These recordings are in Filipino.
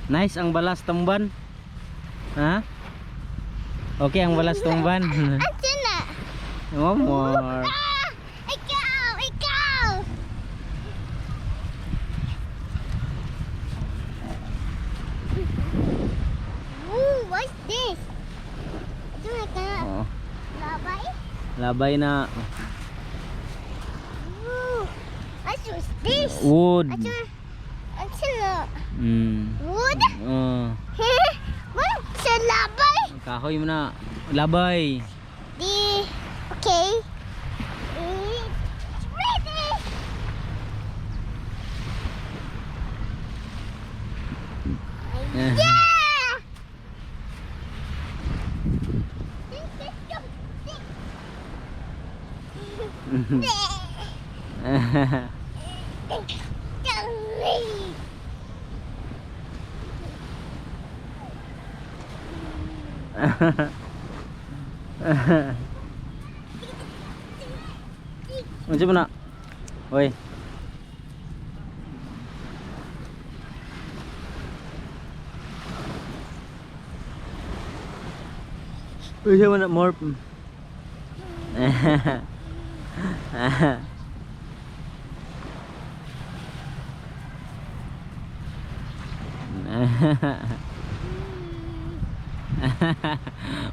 Nice ang balas tumban. Ha? Okay ang balas tumban. Asan na? One more. Ikaw! Ikaw! Ooh, what's this? Ito na ka. Oh, Labay? labay na Ooh, what's this? wood. Asan na? Wood? Oh, What? Sa labay? kahoy mo na. Labay. Okay. It's ready. Yeah! Unsa man na? Oy. Unsa man na morp?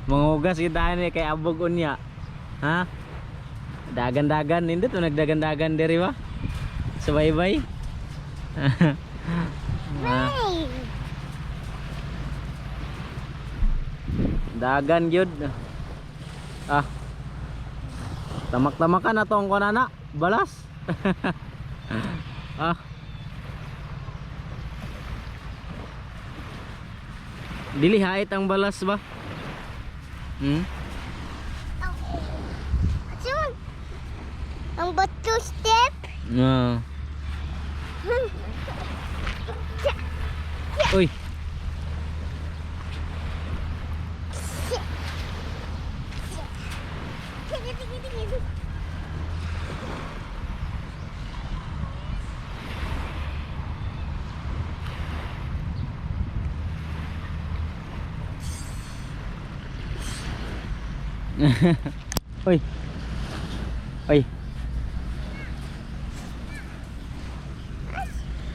Mangugas kita ni kay abog unya. Ha? Dagan-dagan hindi to nagdagan-dagan diri ba? Subaybay. Dagan gyud. Ah. Tamak-tamakan atong kunana, balas. Ah. Dili hait ang balas ba? Ang bato step. No. Uy. Uy. Uy.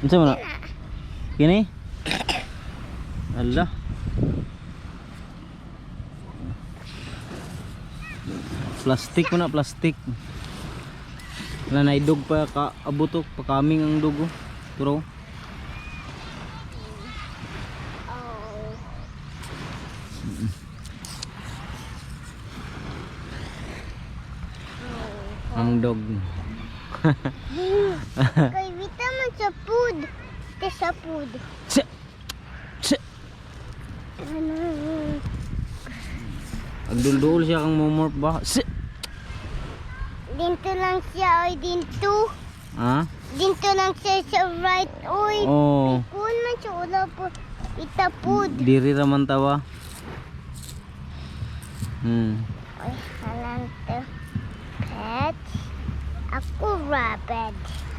Unsa man na? Kini? Allah. Plastik mo na, plastik. Wala na idog pa ka abutok, pa kaming ang dugo. Turo. Ang dog. Kay vita man sa food. Ito sa food. Tse. Tse. Ang dul-dul siya kang momorp ba? Tse. Dinto lang siya oy dinto. Ha? Dinto lang siya sa right oy. Oh. Kun man siya wala po ita food. Diri raman tawa. Oy, halang to. Pet. Ako rabbit.